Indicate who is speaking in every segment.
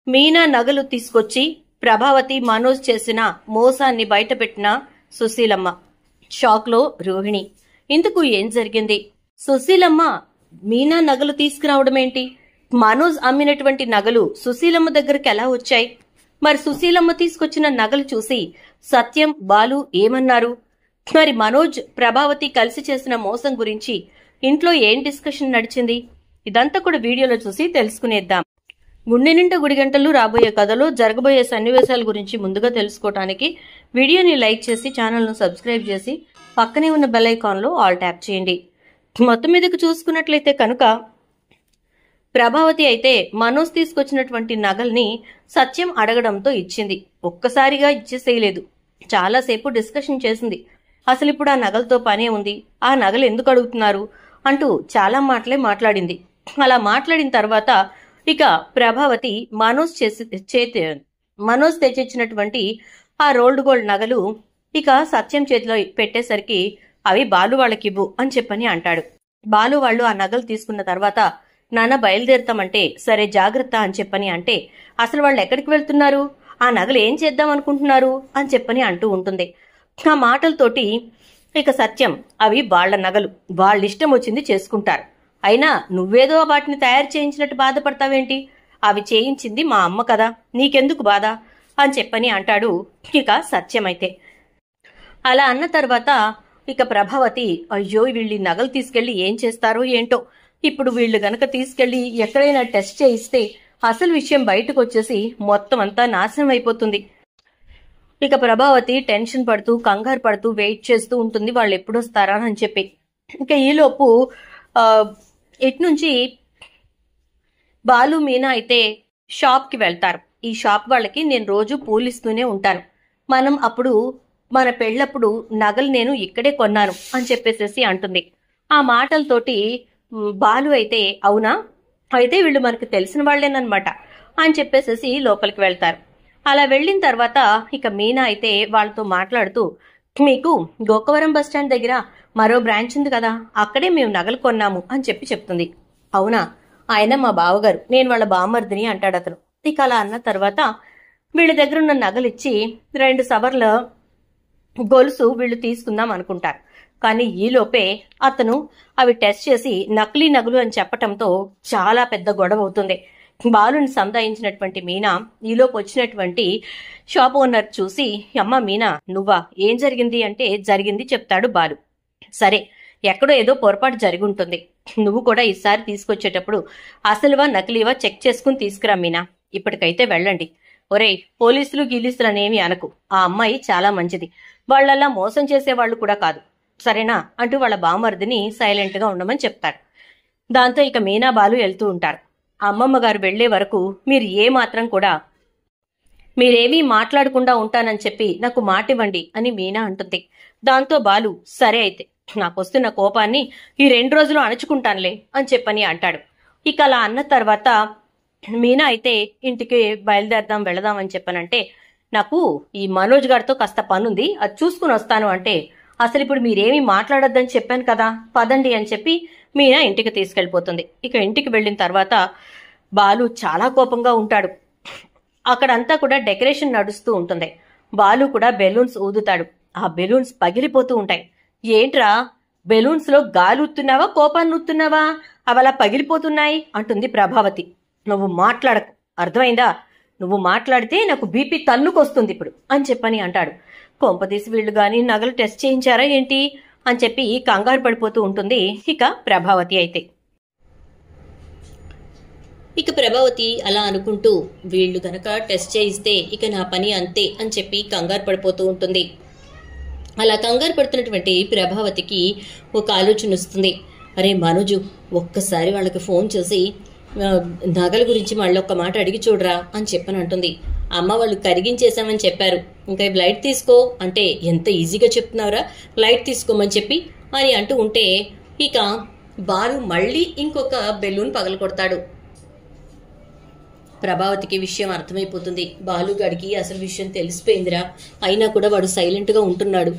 Speaker 1: మీనా నగలు తీసుకొచ్చి ప్రభావతి మనోజ్ చేసిన మోసాన్ని బయటపెట్టిన సుశీలమ్మ. షాక్ లో రోహిణి. ఇందుకు ఏం జరిగింది? సుశీలమ్మ మీనా నగలు తీసుకురావడమేంటి? మనోజ్ అమ్మినటువంటి నగలు సుశీలమ్మ దగ్గరికి ఎలా వచ్చాయి? మరి సుశీలమ్మ తీసుకొచ్చిన నగలు చూసి సత్యం, బాలు ఏమన్నారు? మరి మనోజ్, ప్రభావతి కలిసి చేసిన మోసం గురించి ఇంట్లో ఏం డిస్కషన్ నడిచింది? ఇదంతా కూడా వీడియోలో చూసి తెలుసుకునేద్దాం. గుండె నిండా గుడిగంటలు రాబోయే కథలో జరగబోయే సన్నివేశాల గురించి ముందుగా తెలుసుకోవడానికి వీడియోని లైక్ చేసి ఛానల్ను సబ్స్క్రైబ్ చేసి పక్కనే ఉన్న బెల్ ఐకాన్లో ఆల్ ట్యాప్ చేయండి. మొత్తం మీదకు చూసుకున్నట్లయితే కనుక ప్రభావతి అయితే మనోజ్ తీసుకొచ్చినటువంటి నగల్ని సత్యం అడగడంతో ఇచ్చింది. ఒక్కసారిగా ఇచ్చేసేయలేదు, చాలాసేపు డిస్కషన్ చేసింది. అసలు ఇప్పుడు ఆ నగలతో పనే ఉంది, ఆ నగలు ఎందుకు అడుగుతున్నారు అంటూ చాలా మాటలే మాట్లాడింది. అలా మాట్లాడిన తర్వాత ఇక ప్రభావతి మనోజ్ తెచ్చిచ్చినటువంటి ఆ రోల్డ్ గోల్డ్ నగలు ఇక సత్యం చేతిలో పెట్టేసరికి అవి బాలు వాళ్ళకివ్వు అని చెప్పని అంటాడు. బాలు వాళ్ళు ఆ నగలు తీసుకున్న తర్వాత నాన్న బయలుదేరుతామంటే సరే జాగ్రత్త అని చెప్పని అంటే అసలు వాళ్ళు ఎక్కడికి వెళ్తున్నారు, ఆ నగలు ఏం చేద్దాం అనుకుంటున్నారు అని చెప్పని అంటూ ఉంటుంది. ఆ మాటలతోటి ఇక సత్యం అవి వాళ్ల నగలు, వాళ్ళ ఇష్టం వచ్చింది చేసుకుంటారు, అయినా నువ్వేదో వాటిని తయారు చేయించినట్టు బాధపడతావేంటి? అవి చేయించింది మా అమ్మ కదా, నీకెందుకు బాధ అని చెప్పని అంటాడు ఇక సత్యం. అయితే అలా అన్న తర్వాత ఇక ప్రభావతి అయ్యో వీళ్ళు నగలు తీసుకెళ్లి ఏం చేస్తారో ఏంటో, ఇప్పుడు వీళ్ళు గనక తీసుకెళ్లి ఎక్కడైనా టెస్ట్ చేయిస్తే అసలు విషయం బయటకు వచ్చేసి మొత్తం అంతా నాశనం అయిపోతుంది. ఇక ప్రభావతి టెన్షన్ పడుతూ కంగారు పడుతూ వెయిట్ చేస్తూ ఉంటుంది వాళ్ళు ఎప్పుడు వస్తారా అని చెప్పి. ఇక ఈలోపు ఇట్నుంచి బాలు, మీనా అయితే షాప్కి వెళ్తారు. ఈ షాప్ వాళ్ళకి నేను రోజు పూలిస్తూనే ఉంటాను, మనం అప్పుడు మన పెళ్ళప్పుడు నగలు నేను ఇక్కడే కొన్నాను అని చెప్పేసేసి అంటుంది. ఆ మాటలతోటి బాలు అయితే అవునా, అయితే వీళ్ళు మనకు తెలిసిన వాళ్లేనమాట అని చెప్పేసేసి లోపలికి వెళ్తారు. అలా వెళ్ళిన తర్వాత ఇక మీనా అయితే వాళ్ళతో మాట్లాడుతూ మీకు గోకవరం బస్టాండ్ దగ్గర మరో బ్రాంచ్ ఉంది కదా, అక్కడే మేము నగలు కొన్నాము అని చెప్తుంది. అవునా, ఆయన మా బావగారు, నేను వాళ్ళ బామ్మర్దిని అంటాడు అతను. ఇక అలా అన్న తర్వాత వీళ్ళ దగ్గర ఉన్న నగలిచ్చి 2 సవర్ల గొలుసు వీళ్ళు తీసుకుందాం అనుకుంటారు. కానీ ఈలోపే అతను అవి టెస్ట్ చేసి నకిలీ నగలు అని చెప్పటంతో చాలా పెద్ద గొడవ అవుతుంది. బాలుని సంధాయించినటువంటి మీనా ఈలోపు వచ్చినటువంటి షాప్ ఓనర్ చూసి అమ్మ మీనా నువ్వా, ఏం జరిగింది అంటే జరిగింది చెప్తాడు బాలు. సరే ఎక్కడో ఏదో పొరపాటు జరిగి ఉంటుంది, నువ్వు కూడా ఈసారి తీసుకొచ్చేటప్పుడు అసలువా నకిలీవా చెక్ చేసుకుని తీసుకురా మీనా, ఇప్పటికైతే వెళ్ళండి. ఒరేయ్ పోలీసులు గీలీసులు అనేవి అనకు, ఆ అమ్మాయి చాలా మంచిది, వాళ్ళలా మోసం చేసేవాళ్లు కూడా కాదు సరేనా అంటూ వాళ్ళ బామర్దిని సైలెంట్ గా ఉండమని చెప్తాడు. దాంతో ఇక మీనా బాలు వెళ్తూ ఉంటారు. అమ్మమ్మ గారు వెళ్లే వరకు మీరు ఏమాత్రం కూడా మీరేమీ మాట్లాడకుండా ఉంటానని చెప్పి నాకు మాట ఇవ్వండి అని మీనా అంటుంది. దాంతో బాలు సరే అయితే నాకొస్తున్న కోపాన్ని ఈ 2 రోజులు అణుచుకుంటానులే అని చెప్పని అంటాడు. ఇక అలా అన్న తర్వాత మీనా అయితే ఇంటికి బయలుదేరదాం వెళదాం అని చెప్పనంటే నాకు ఈ మనోజ్ గారితో కాస్త పనుంది, అది చూసుకుని వస్తాను అంటే అసలు ఇప్పుడు మీరేమీ మాట్లాడొద్దని చెప్పాను కదా, పదండి అని చెప్పి మీనా ఇంటికి తీసుకెళ్లిపోతుంది. ఇక ఇంటికి వెళ్ళిన తర్వాత బాలు చాలా కోపంగా ఉంటాడు. అక్కడంతా కూడా డెకరేషన్ నడుస్తూ ఉంటుంది. బాలు కూడా బెలూన్స్ ఊదుతాడు, ఆ బెలూన్స్ పగిలిపోతూ ఉంటాయి. ఏంట్రా బెలూన్స్ లో గాలి ఊతున్నావా కోపాన్ని ఊతున్నావా, అవలా పగిలిపోతున్నాయి అంటుంది ప్రభావతి. నువ్వు మాట్లాడకు, అర్థమైందా, నువ్వు మాట్లాడితే నాకు బీపీ తన్నుకొస్తుంది ఇప్పుడు అని చెప్పని అంటాడు. కొంపదీసి వీళ్ళు గాని నగలు టెస్ట్ చేయించారా ఏంటి అని చెప్పి కంగారు పడిపోతూ ఉంటుంది ఇక ప్రభావతి. అయితే ఇక ప్రభావతి అలా అనుకుంటూ వీళ్ళు గనక టెస్ట్ చేయిస్తే ఇక నా పని అంతే అని చెప్పి కంగారు పడిపోతూ ఉంటుంది. అలా కంగారు పడుతున్నటువంటి ప్రభావతికి ఒక ఆలోచన వస్తుంది. అరే మనోజు ఒక్కసారి వాళ్ళకి ఫోన్ చేసి నగల గురించి మళ్ళీ ఒక్క మాట అడిగి చూడరా అని చెప్పని అంటుంది. అమ్మ వాళ్ళు కరిగించేశామని చెప్పారు, ఇంకా లైట్ తీసుకో అంటే ఎంత ఈజీగా చెప్తున్నావురా, లైట్ తీసుకోమని చెప్పి అని అంటూ ఉంటే ఇక బాలు మళ్ళీ ఇంకొక బెలూన్ పగలకొడతాడు. ప్రభావతికి విషయం అర్థమైపోతుంది. బాలుగాడికి అసలు విషయం తెలిసిపోయిందిరా, అయినా కూడా వాడు సైలెంట్ గా ఉంటున్నాడు,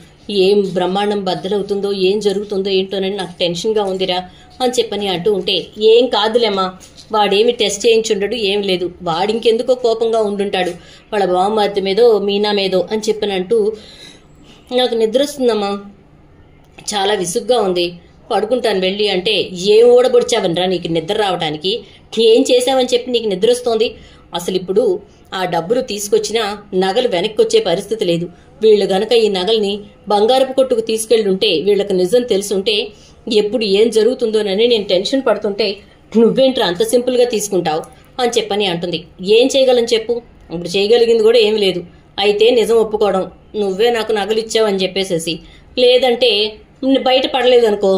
Speaker 1: ఏం బ్రహ్మాండం బద్దలవుతుందో ఏం జరుగుతుందో ఏంటోనని నాకు టెన్షన్ గా ఉందిరా అని చెప్పని అంటూ ఉంటే ఏం కాదులేమ్మా, వాడేమి టెస్ట్ చేయించుండడు, ఏం లేదు. వాడింకెందుకో కోపంగా ఉండుంటాడు వాళ్ళ బావమరిది మీదో మీనా మీదో అని చెప్పినంటూ, నాకు నిద్ర వస్తుందమ్మా, చాలా విసుగ్గా ఉంది, పడుకుంటాను వెళ్ళి అంటే, ఏం ఓడబొడిచావనరా నీకు నిద్ర రావడానికి, ఏం చేశావని చెప్పి నీకు నిద్ర వస్తోంది? అసలు ఇప్పుడు ఆ డబ్బులు తీసుకొచ్చినా నగలు వెనక్కి వచ్చే పరిస్థితి లేదు. వీళ్ళు గనక ఈ నగల్ని బంగారపు కొట్టుకు తీసుకెళ్ళుంటే, వీళ్ళకి నిజం తెలుసుంటే ఎప్పుడు ఏం జరుగుతుందోనని నేను టెన్షన్ పడుతుంటే, నువ్వేంట్రా అంత సింపుల్గా తీసుకుంటావు అని చెప్పని అంటుంది. ఏం చేయగలని చెప్పు? ఇప్పుడు చేయగలిగింది కూడా ఏమి లేదు. అయితే నిజం ఒప్పుకోవడం, నువ్వే నాకు నగలు ఇచ్చావని చెప్పేసేసి, లేదంటే బయట పడలేదనుకో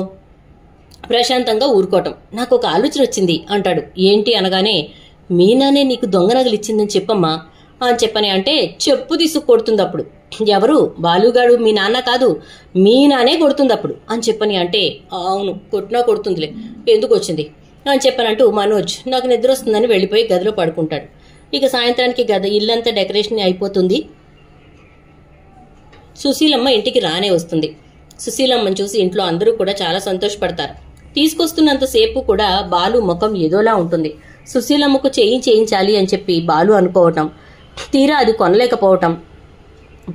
Speaker 1: ప్రశాంతంగా ఊరుకోవటం. నాకు ఒక ఆలోచన వచ్చింది అంటాడు. ఏంటి అనగానే, మీనానే నీకు దొంగ నగలు ఇచ్చిందని చెప్పమ్మా అని చెప్పని అంటే, చెప్పు తీసుకు కొడుతుంది అప్పుడు. ఎవరు? బాలుగాడు మీ నాన్న కాదు, మీనానే కొడుతుంది అప్పుడు అని చెప్పని అంటే, అవును కొట్టినా కొడుతుందిలే, ఎందుకు వచ్చింది అని చెప్పనంటూ మనోజ్ నాకు నిద్ర వస్తుందని వెళ్ళిపోయి గదిలో పడుకుంటాడు. ఇక సాయంత్రానికి ఇల్లంతా డెకరేషన్ అయిపోతుంది. సుశీలమ్మ ఇంటికి రానే వస్తుంది. సుశీలమ్మని చూసి ఇంట్లో అందరూ కూడా చాలా సంతోషపడతారు. తీసుకొస్తున్నంతసేపు కూడా బాలు ముఖం ఏదోలా ఉంటుంది. సుశీలమ్మకు చేయించాలి అని చెప్పి బాలు అనుకోవటం, తీరా అది కొనలేకపోవటం,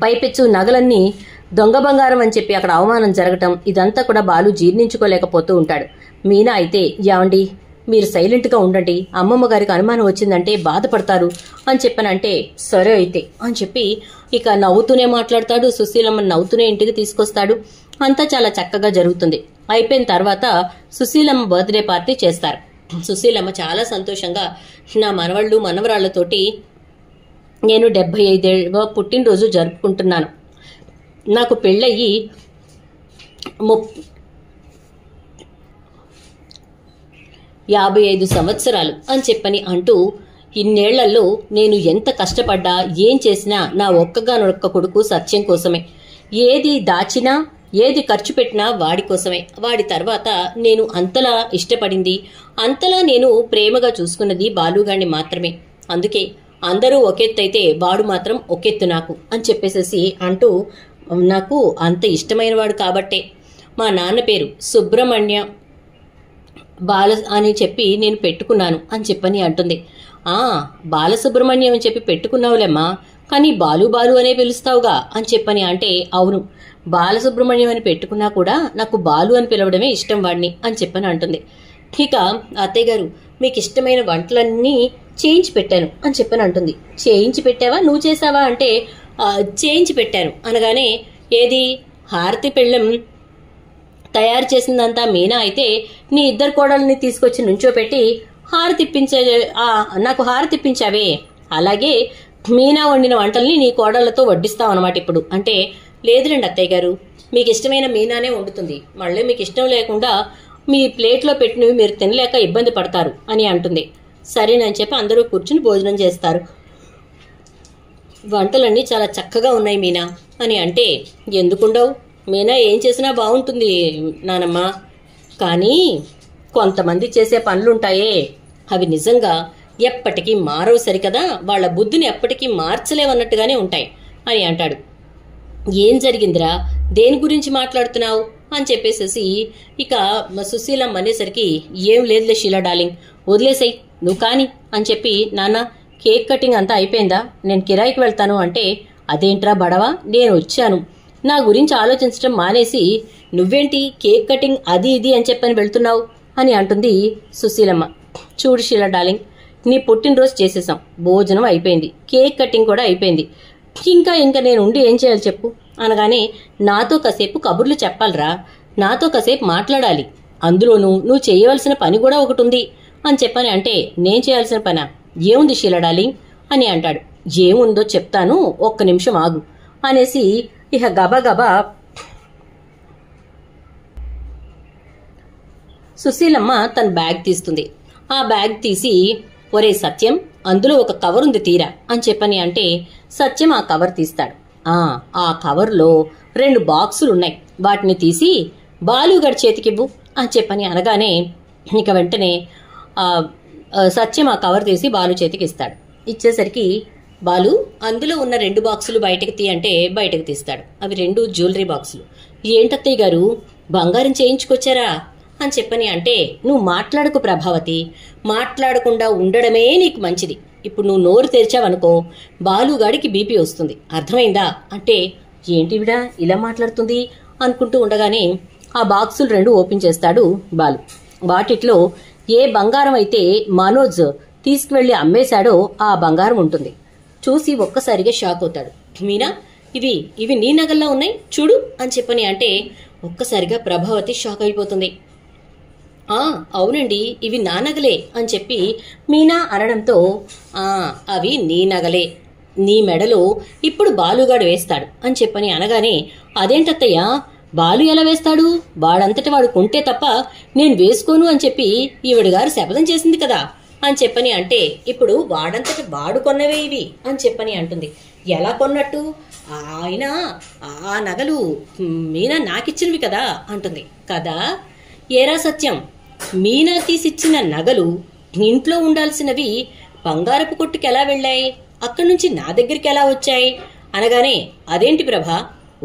Speaker 1: పైపెచ్చు నగలన్నీ దొంగ బంగారం అని చెప్పి అక్కడ అవమానం జరగటం, ఇదంతా కూడా బాలు జీర్ణించుకోలేకపోతూ ఉంటాడు. మీనా అయితే, ఏమండి మీరు సైలెంట్గా ఉండండి, అమ్మమ్మ గారికి అనుమానం వచ్చిందంటే బాధపడతారు అని చెప్పనంటే, సరే అయితే అని చెప్పి ఇక నవ్వుతూనే మాట్లాడతాడు. సుశీలమ్మని నవ్వుతూనే ఇంటికి తీసుకొస్తాడు. అంతా చాలా చక్కగా జరుగుతుంది. అయిపోయిన తర్వాత సుశీలమ్మ బర్త్డే పార్టీ చేస్తారు. సుశీలమ్మ చాలా సంతోషంగా, నా మనవళ్ళు మనవరాళ్లతోటి నేను 75వ పుట్టినరోజు జరుపుకుంటున్నాను, నాకు పెళ్ళయి 55 సంవత్సరాలు అని చెప్పని అంటూ, ఇన్నేళ్లలో నేను ఎంత కష్టపడ్డా ఏం చేసినా నా ఒక్కగానొక్క కొడుకు సత్యం కోసమే, ఏది దాచినా ఏది ఖర్చు పెట్టినా వాడి కోసమే, వాడి తర్వాత నేను అంతలా ఇష్టపడింది, అంతలా నేను ప్రేమగా చూసుకున్నది బాలుగాడిని మాత్రమే, అందుకే అందరూ ఒకెత్తైతే వాడు మాత్రం ఒకెత్తు నాకు అని చెప్పేసేసి అంటూ, నాకు అంత ఇష్టమైన వాడు కాబట్టే మా నాన్న పేరు సుబ్రహ్మణ్య బాల అని చెప్పి నేను పెట్టుకున్నాను అని చెప్పని అంటుంది. బాలసుబ్రహ్మణ్యం అని చెప్పి పెట్టుకున్నావులేమ్మా, కానీ బాలు బాలు అనే పిలుస్తావుగా అని చెప్పని అంటే, అవును బాలసుబ్రహ్మణ్యం అని పెట్టుకున్నా కూడా నాకు బాలు అని పిలవడమే ఇష్టం వాడిని అని చెప్పని అంటుంది. ఇక అత్తయ్య గారు మీకు ఇష్టమైన వంటలన్నీ చేయించి పెట్టాను అని చెప్పని అంటుంది. చేయించి పెట్టావా, నువ్వు చేసావా అంటే, చేయించి పెట్టాను అనగానే, ఏది హారతి పెళ్ళం తయారు చేసిందంతా మీనా అయితే, నీ ఇద్దరు కోడల్ని తీసుకొచ్చి నుంచోపెట్టి నాకు హారతిప్పించావే, అలాగే మీనా వండిన వంటల్ని నీ కోడళ్లతో వడ్డిస్తావు అనమాట ఇప్పుడు అంటే, లేదులేండి అత్తయ్య గారు, మీకు ఇష్టమైన మీనానే వండుతుంది, మళ్ళీ మీకు ఇష్టం లేకుండా మీ ప్లేట్లో పెట్టినవి మీరు తినలేక ఇబ్బంది పడతారు అని అంటుంది. సరేనని చెప్పి అందరూ కూర్చుని భోజనం చేస్తారు. వంటలన్నీ చాలా చక్కగా ఉన్నాయి మీనా అని అంటే, ఎందుకుండవు, మీనా ఏం చేసినా బాగుంటుంది నానమ్మ, కానీ కొంతమంది చేసే పనులుంటాయే అవి నిజంగా ఎప్పటికీ మారవు సరికదా, వాళ్ళ బుద్ధిని ఎప్పటికీ మార్చలేవన్నట్టుగానే ఉంటాయి అని అంటాడు. ఏం జరిగిందిరా, దేని గురించి మాట్లాడుతున్నావు అని చెప్పేసేసి ఇక సుశీలమ్మ అనేసరికి, ఏం లేదులే షీలా డార్లింగ్, వదిలేసాయి నువ్వు కాని అని చెప్పి, నాన్న కేక్ కటింగ్ అంతా అయిపోయిందా, నేను కిరాయికి వెళ్తాను అంటే, అదేంట్రా బడవా, నేను వచ్చాను, నా గురించి ఆలోచించడం మానేసి నువ్వేంటి కేక్ కటింగ్ అది ఇది అని చెప్పని వెళ్తున్నావు అని అంటుంది సుశీలమ్మ. చూడు షీలా డార్లింగ్, నీ పుట్టినరోజు చేసేసాం, భోజనం అయిపోయింది, కేక్ కటింగ్ కూడా అయిపోయింది, ఇంకా నేను ఉండి ఏం చేయాలి చెప్పు అనగానే, నాతో కాసేపు కబుర్లు చెప్పాలరా, నాతో కాసేపు మాట్లాడాలి, అందులోనూ నువ్వు చేయవలసిన పని కూడా ఒకటి ఉంది అని చెప్పని అంటే, నేను చేయాల్సిన పనా, ఏముంది షీలా డార్లింగ్ అని అంటాడు. ఏముందో చెప్తాను, ఒక్క నిమిషం ఆగు అనేసి ఇక గబగబా సుశీలమ్మ తన బ్యాగ్ తీస్తుంది. ఆ బ్యాగ్ తీసి, ఒరే సత్యం, అందులో ఒక కవర్ ఉంది తీరా అని చెప్పని అంటే, సత్యం ఆ కవర్ తీస్తాడు. ఆ కవర్లో 2 బాక్సులు ఉన్నాయి, వాటిని తీసి బాలుగడి చేతికివ్వు అని చెప్పని అనగానే, ఇక వెంటనే సత్యం ఆ కవర్ తీసి బాలు చేతికి ఇస్తాడు. ఇచ్చేసరికి బాలు, అందులో ఉన్న 2 బాక్సులు బయటకు తీ అంటే బయటకు తీస్తాడు. అవి 2 జ్యువెలరీ బాక్సులు. ఏంటత్తయ్య గారు, బంగారం చేయించుకొచ్చారా అని చెప్పని అంటే, నువ్వు మాట్లాడకు ప్రభావతి, మాట్లాడకుండా ఉండడమే నీకు మంచిది. ఇప్పుడు నువ్వు నోరు తెరిచావనుకో బాలుగాడికి బీపీ వస్తుంది, అర్థమైందా అంటే, ఏంటివిడా ఇలా మాట్లాడుతుంది అనుకుంటూ ఉండగానే ఆ బాక్సులు 2 ఓపెన్ చేస్తాడు బాలు. వాటిట్లో ఏ బంగారం అయితే మనోజ్ తీసుకువెళ్లి అమ్మేశాడో ఆ బంగారం ఉంటుంది. చూసి ఒక్కసారిగా షాక్ అవుతాడు. మీనా, ఇవి నీ నగల్లా ఉన్నాయి చూడు అని చెప్పని అంటే ఒక్కసారిగా ప్రభావతి షాక్ అయిపోతుంది. అవునండి, ఇవి నా నగలే అని చెప్పి మీనా అనడంతో, అవి నీ నగలే, నీ మెడలో ఇప్పుడు బాలుగాడు వేస్తాడు అని చెప్పని అనగానే, అదేంటత్తయ్యా, బాలు ఎలా వేస్తాడు, వాడంతటి వాడు కొంటే తప్ప నేను వేసుకోను అని చెప్పి ఈవిడగారు శపథం చేసింది కదా అని చెప్పని అంటే, ఇప్పుడు వాడంతటి వాడు కొన్నవే ఇవి అని చెప్పని అంటుంది. ఎలా కొన్నట్టు, ఆయన ఆ నగలు మీనా నాకిచ్చినవి కదా అంటుంది. కదా, ఏరా సత్యం, మీనా తీసిచ్చిన నగలు ఇంట్లో ఉండాల్సినవి బంగారపు కొట్టుకి ఎలా వెళ్ళాయి, అక్కడి నుంచి నా దగ్గరికి ఎలా వచ్చాయి అనగానే, అదేంటి ప్రభా,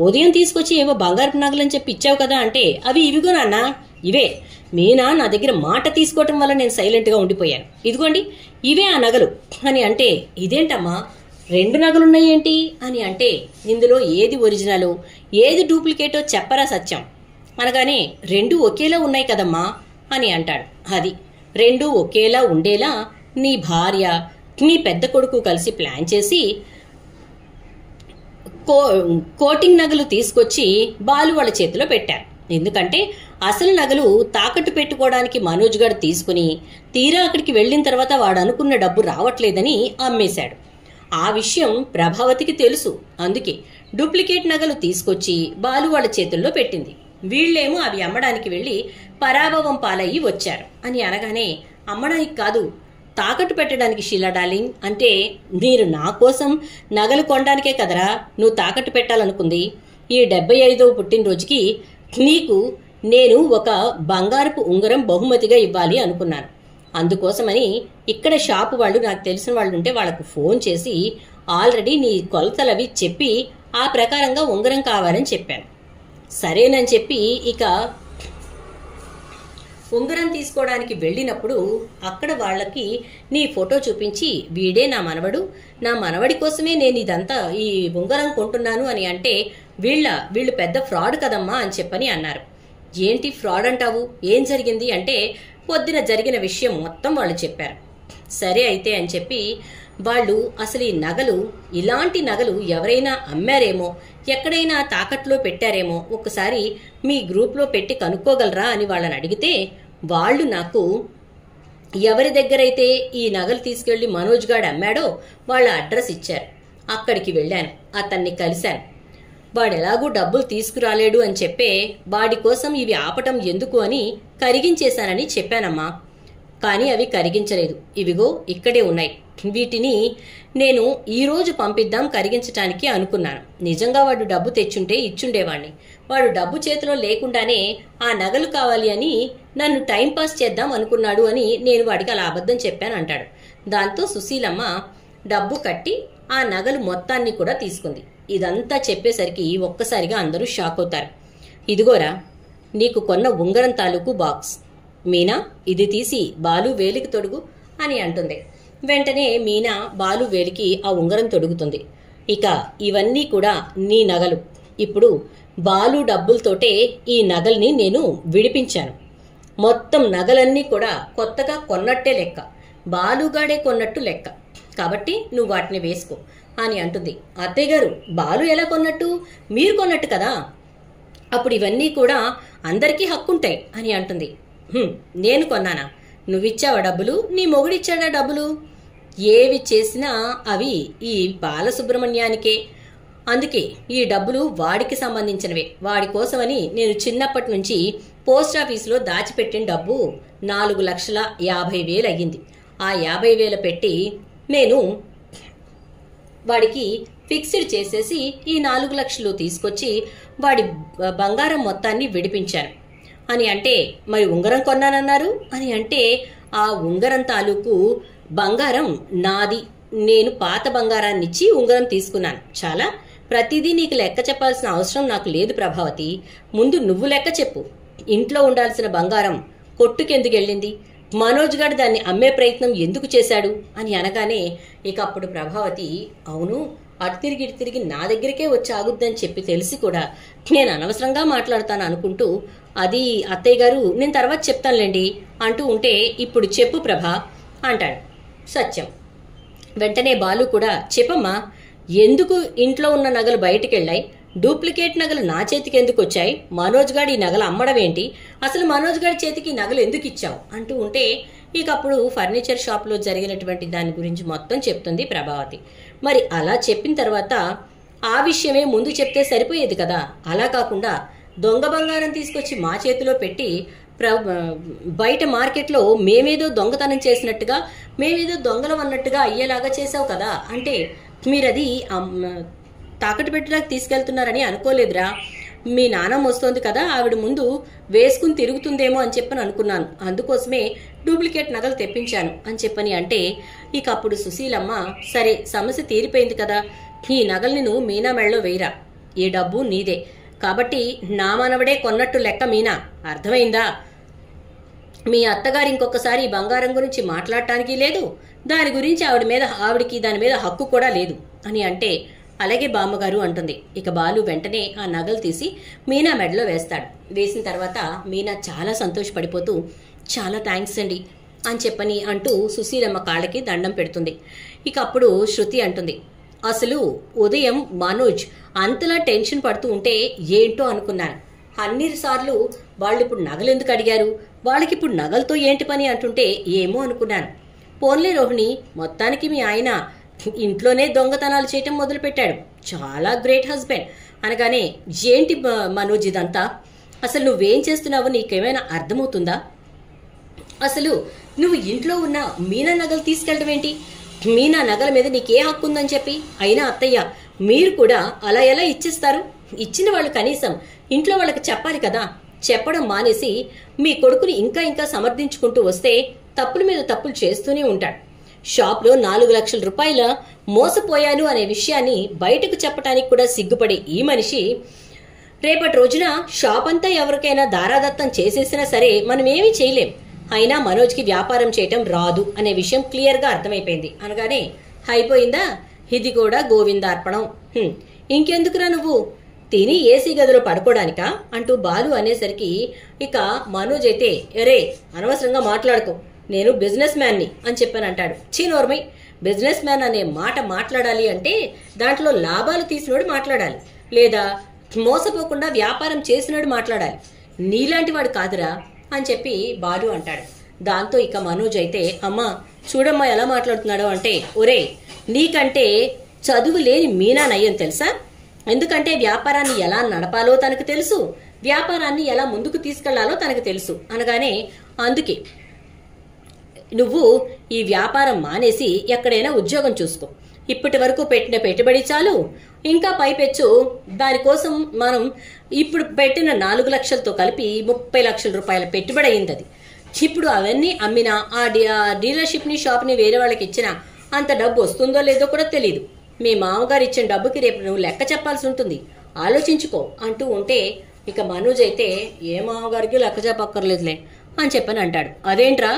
Speaker 1: ఉదయం తీసుకొచ్చి ఏవో బంగారపు నగలని చెప్పి ఇచ్చావు కదా అంటే, అవి ఇవిగో నాన్న, ఇవే. మీనా నా దగ్గర మాట తీసుకోవటం వల్ల నేను సైలెంట్గా ఉండిపోయాను, ఇదిగోండి ఇవే ఆ నగలు అని అంటే, ఇదేంటమ్మా 2 నగలున్నాయేంటి అని అంటే, ఇందులో ఏది ఒరిజినలో ఏది డూప్లికేటో చెప్పరా సత్యం అనగానే, 2 ఒకేలా ఉన్నాయి కదమ్మా అని అంటాడు. అది 2 ఒకేలా ఉండేలా నీ భార్య నీ పెద్ద కొడుకు కలిసి ప్లాన్ చేసి కోటింగ్ నగలు తీసుకొచ్చి బాలు వాళ్ళ చేతిలో పెట్టారు. ఎందుకంటే అసలు నగలు తాకట్టు పెట్టుకోవడానికి మనోజ్ గారు తీసుకుని తీరా అక్కడికి వెళ్లిన తర్వాత వాడు అనుకున్న డబ్బు రావట్లేదని అమ్మేశాడు. ఆ విషయం ప్రభావతికి తెలుసు. అందుకే డూప్లికేట్ నగలు తీసుకొచ్చి బాలు వాళ్ళ చేతుల్లో పెట్టింది. వీళ్లేమో అవి అమ్మడానికి వెళ్లి పరాభవం పాలయ్యి వచ్చారు అని అనగానే, అమ్మడానికి కాదు, తాకట్టు పెట్టడానికి షీలా డార్లింగ్ అంటే, మీరు నా కోసం నగలు కొనడానికే కదరా నువ్వు తాకట్టు పెట్టాలనుకుంది. ఈ 75వ పుట్టినరోజుకి నీకు నేను ఒక బంగారపు ఉంగరం బహుమతిగా ఇవ్వాలి అనుకున్నాను. అందుకోసమని ఇక్కడ షాపు వాళ్ళు, నాకు తెలిసిన వాళ్ళు ఉంటే వాళ్లకు ఫోన్ చేసి ఆల్రెడీ నీ కొలతలవి చెప్పి ఆ ప్రకారంగా ఉంగరం కావాలని చెప్పాను. సరేనని చెప్పి ఇక ఉంగరం తీసుకోవడానికి వెళ్ళినప్పుడు అక్కడ వాళ్ళకి నీ ఫోటో చూపించి, వీడే నా మనవడు, నా మనవడి కోసమే నేను ఇదంతా ఈ ఉంగరం కొంటున్నాను అని అంటే, వీళ్ళు పెద్ద ఫ్రాడ్ కదమ్మా అని చెప్పని అన్నారు. ఏంటి ఫ్రాడ్ అంటావు, ఏం జరిగింది అంటే, పొద్దున జరిగిన విషయం మొత్తం వాళ్ళు చెప్పారు. సరే అయితే అని చెప్పి వాళ్ళు అసలు ఈ నగలు, ఇలాంటి నగలు ఎవరైనా అమ్మారేమో, ఎక్కడైనా తాకట్లో పెట్టారేమో, ఒకసారి మీ గ్రూప్లో పెట్టి కనుక్కోగలరా అని వాళ్ళని అడిగితే, వాళ్ళు నాకు ఎవరి దగ్గరైతే ఈ నగలు తీసుకెళ్లి మనోజ్ గాడు అమ్మాడో వాళ్ళ అడ్రస్ ఇచ్చారు. అక్కడికి వెళ్ళాను, అతన్ని కలిశాను. వాడు ఎలాగూ డబ్బులు తీసుకురాలేడు అని చెప్పే వాడి కోసం ఇవి ఆపటం ఎందుకు అని కరిగించేశానని చెప్పానమ్మా. కానీ అవి కరిగించలేదు, ఇవిగో ఇక్కడే ఉన్నాయి. వీటిని నేను ఈరోజు పంపిద్దాం కరిగించటానికి అనుకున్నాను. నిజంగా వాడు డబ్బు తెచ్చుంటే ఇచ్చుండేవాణ్ణి. వాడు డబ్బు చేతిలో లేకుండానే ఆ నగలు కావాలి అని నన్ను టైంపాస్ చేద్దాం అనుకున్నాడు అని నేను వాడికి అలా అబద్ధం చెప్పాను అంటాడు. దాంతో సుశీలమ్మ డబ్బు కట్టి ఆ నగలు మొత్తాన్ని కూడా తీసుకుంది. ఇదంతా చెప్పేసరికి ఒక్కసారిగా అందరూ షాక్ అవుతారు. ఇదిగోరా నీకు కొన్న ఉంగరం తాలూకు బాక్స్, మీనా ఇది తీసి బాలు వేలికి తొడుగు అని అంటుంది. వెంటనే మీనా బాలు వేలికి ఆ ఉంగరం తొడుగుతుంది. ఇక ఇవన్నీ కూడా నీ నగలు. ఇప్పుడు బాలు డబ్బులతోటే ఈ నగల్ని నేను విడిపించాను. మొత్తం నగలన్నీ కూడా కొత్తగా కొన్నట్టే లెక్క, బాలుగాడే కొన్నట్టు లెక్క. కాబట్టి నువ్వు వాటిని వేసుకో అని అంటుంది. అత్తయ్య గారు, బాలు ఎలా కొన్నట్టు, మీరు కొన్నట్టు కదా, అప్పుడు ఇవన్నీ కూడా అందరికీ హక్కుంటాయి అని అంటుంది. నేను కొన్నానా, నువ్విచ్చావా డబ్బులు, నీ మొగుడిచ్చాడా డబ్బులు? ఏవి చేసినా అవి ఈ బాలసుబ్రహ్మణ్యానికే. అందుకే ఈ డబ్బులు వాడికి సంబంధించినవే. వాడి కోసమని నేను చిన్నప్పటి నుంచి పోస్టాఫీసులో దాచిపెట్టిన డబ్బు 4,50,000 అయ్యింది. ఆ 50,000 పెట్టి నేను వాడికి ఫిక్స్డ్ చేసేసి ఈ 4 లక్షలు తీసుకొచ్చి వాడి బంగారం మొత్తాన్ని విడిపించాను అని అంటే, మరి ఉంగరం కొన్నానన్నారు అని అంటే, ఆ ఉంగరం తాలూకు బంగారం నాది. నేను పాత బంగారాన్ని ఇచ్చి ఉంగరం తీసుకున్నాను. చాలా ప్రతిదీ నీకు లెక్క చెప్పాల్సిన అవసరం నాకు లేదు ప్రభావతి. ముందు నువ్వు లెక్క చెప్పు. ఇంట్లో ఉండాల్సిన బంగారం కొట్టుకెందుకు వెళ్ళింది, మనోజ్ గారు దాన్ని అమ్మే ప్రయత్నం ఎందుకు చేశాడు అని అనగానే ఇక అప్పుడు ప్రభావతి, అవును అటు తిరిగి ఇటు తిరిగి నా దగ్గరికే వచ్చి ఆగుద్దని చెప్పి తెలిసి కూడా నేను అనవసరంగా మాట్లాడతాను అనుకుంటూ, అది అత్తయ్య గారు నేను తర్వాత చెప్తానులేండి అంటూ ఉంటే, ఇప్పుడు చెప్పు ప్రభా అంటాడు సత్యం. వెంటనే బాలు కూడా, చెప్పమ్మా, ఎందుకు ఇంట్లో ఉన్న నగలు బయటికెళ్ళాయి, డూప్లికేట్ నగలు నా చేతికి ఎందుకు వచ్చాయి, మనోజ్ గారి ఈ నగలు అమ్మడం ఏంటి, అసలు మనోజ్ గారి చేతికి నగలు ఎందుకు ఇచ్చావు అంటూ ఉంటే ఇక అప్పుడు ఫర్నిచర్ షాప్లో జరిగినటువంటి దాని గురించి మొత్తం చెప్తుంది ప్రభావతి. మరి అలా చెప్పిన తర్వాత ఆ విషయమే ముందు చెప్తే సరిపోయేది కదా, అలా కాకుండా దొంగ బంగారం తీసుకొచ్చి మా చేతిలో పెట్టి బయట మార్కెట్లో మేమేదో దొంగతనం చేసినట్టుగా, మేమేదో దొంగలం అన్నట్టుగా అయ్యేలాగా చేసావు కదా, అంటే మీరది తాకట్టు పెట్టడానికి తీసుకెళ్తున్నారని అనుకోలేదురా, మీ నాన్నమ్మ వస్తోంది కదా, ఆవిడ ముందు వేసుకుని తిరుగుతుందేమో అని చెప్పని అనుకున్నాను, అందుకోసమే డూప్లికేట్ నగలు తెప్పించాను అని చెప్పని అంటే ఇక అప్పుడు సుశీలమ్మ, సరే సమస్య తీరిపోయింది కదా, ఈ నగల్ని నువ్వు మీనా మెళ్ళలో వేయరా, ఈ డబ్బు నీదే కాబట్టి నా మనవడే కొన్నట్టు లెక్క మీనా, అర్థమైందా, మీ అత్తగారు ఇంకొకసారి ఈ బంగారం గురించి మాట్లాడటానికి లేదు, దాని గురించి ఆవిడికి దాని మీద హక్కు కూడా లేదు అని అంటే, అలాగే బామ్మగారు అంటుంది. ఇక బాలు వెంటనే ఆ నగలు తీసి మీనా మెడలో వేస్తాడు. వేసిన తర్వాత మీనా చాలా సంతోషపడిపోతూ, చాలా థ్యాంక్స్ అండి అని చెప్పని అంటూ సుశీలమ్మ కాళ్ళకి దండం పెడుతుంది. ఇక అప్పుడు శృతి అంటుంది, అసలు ఉదయం మనోజ్ అంతలా టెన్షన్ పడుతూ ఉంటే ఏంటో అనుకున్నాను, అన్నిసార్లు వాళ్ళు ఇప్పుడు నగలు ఎందుకు అడిగారు, వాళ్ళకి ఇప్పుడు నగలతో ఏంటి పని అంటుంటే ఏమో అనుకున్నాను, పోన్లే రోహిణి, మొత్తానికి మీ ఆయన ఇంట్లోనే దొంగతనాలు చేయటం మొదలుపెట్టాడు, చాలా గ్రేట్ హస్బెండ్ అనగానే, ఏంటి మనోజ్ ఇదంతా, అసలు నువ్వేం చేస్తున్నావో నీకేమైనా అర్థమవుతుందా, అసలు నువ్వు ఇంట్లో ఉన్న మీనా నగలు తీసుకెళ్ళడం ఏంటి, మీనా నగల మీద నీకే హక్కు ఉందని చెప్పి, అయినా అత్తయ్య మీరు కూడా అలా ఎలా ఇచ్చేస్తారు, ఇచ్చిన వాళ్ళు కనీసం ఇంట్లో వాళ్ళకి చెప్పాలి కదా, చెప్పడం మానేసి మీ కొడుకుని ఇంకా ఇంకా సమర్థించుకుంటూ వస్తే తప్పుల మీద తప్పులు చేస్తూనే ఉంటాడు, షాప్లో 4 లక్షల రూపాయల మోసపోయాను అనే విషయాన్ని బయటకు చెప్పడానికి కూడా సిగ్గుపడే ఈ మనిషి రేపటి రోజున షాప్ అంతా ఎవరికైనా దారాదత్తం చేసేసినా సరే మనం ఏమీ చేయలేం, అయినా మనోజ్కి వ్యాపారం చేయటం రాదు అనే విషయం క్లియర్గా అర్థమైపోయింది అనగానే, అయిపోయిందా, ఇది కూడా గోవిందార్పణం, ఇంకెందుకురా నువ్వు తిని ఏసీ గదిలో పడుకోవడానికా అంటూ బాలు అనేసరికి ఇక మనోజ్ అయితే, ఎరే అనవసరంగా మాట్లాడుకో, నేను బిజినెస్ మ్యాన్ని అని చెప్పని అంటాడు. చీనోర్మై, బిజినెస్ మ్యాన్ అనే మాట మాట్లాడాలి అంటే దాంట్లో లాభాలు తీసినోడు మాట్లాడాలి, లేదా మోసపోకుండా వ్యాపారం చేసినోడు మాట్లాడాలి, నీలాంటి వాడు కాదురా అని చెప్పి బాలు అంటాడు. దాంతో ఇక మనోజ్ అయితే, అమ్మా చూడమ్మా ఎలా మాట్లాడుతున్నాడో అంటే, ఒరే నీకంటే చదువు లేని మీనా నయ్యం తెలుసా, ఎందుకంటే వ్యాపారాన్ని ఎలా నడపాలో తనకు తెలుసు, వ్యాపారాన్ని ఎలా ముందుకు తీసుకెళ్లాలో తనకు తెలుసు అనగానే, అందుకే నువ్వు ఈ వ్యాపారం మానేసి ఎక్కడైనా ఉద్యోగం చూసుకో, ఇప్పటి వరకు పెట్టిన పెట్టుబడి చాలు, ఇంకా పైపెచ్చు దానికోసం మనం ఇప్పుడు పెట్టిన 4 లక్షలతో కలిపి 30 లక్షల రూపాయల పెట్టుబడి అయింది, అది ఇప్పుడు అవన్నీ అమ్మినా ఆ డీలర్షిప్ని షాప్ని వేరే వాళ్ళకి ఇచ్చినా అంత డబ్బు వస్తుందో లేదో కూడా తెలియదు, మీ మామగారు ఇచ్చిన డబ్బుకి రేపు నువ్వు లెక్క చెప్పాల్సి ఉంటుంది, ఆలోచించుకో అంటూ ఉంటే ఇక మనోజ్ అయితే, ఏ మామగారికి లెక్క చెప్పక్కర్లేదులే అని చెప్పని అంటాడు. అదేంట్రా,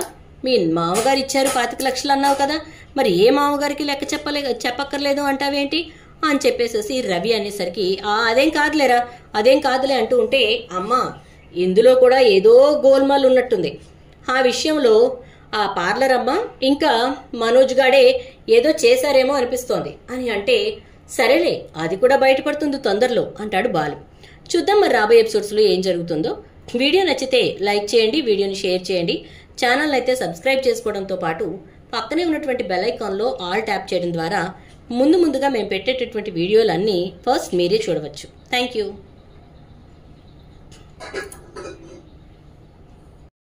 Speaker 1: మీ మామగారు ఇచ్చారు 25 లక్షలు అన్నావు కదా, మరి ఏ మామగారికి లెక్క చెప్పక్కర్లేదు అంటావేంటి అని చెప్పేసేసి రవి అనేసరికి, అదేం కాదులేరా, అదేం కాదులే అంటూ ఉంటే, అమ్మా ఇందులో కూడా ఏదో గోల్మాల్ ఉన్నట్టుంది, ఆ విషయంలో ఆ పార్లర్ అమ్మ ఇంకా మనోజ్ గాడే ఏదో చేశారేమో అనిపిస్తోంది అని అంటే, సరేలే అది కూడా బయటపడుతుంది తొందరలో అంటాడు బాలు. చూద్దాం మరి రాబోయే ఎపిసోడ్స్లో ఏం జరుగుతుందో. వీడియో నచ్చితే లైక్ చేయండి, వీడియోని షేర్ చేయండి, ఛానల్ అయితే సబ్స్క్రైబ్ చేసుకోవడంతో పాటు పక్కనే ఉన్నటువంటి బెల్ ఐకాన్లో ఆల్ ట్యాప్ చేయడం ద్వారా ముందుగా మేము పెట్టేటటువంటి వీడియోలన్నీ ఫస్ట్ మీరే చూడవచ్చు. Thank you.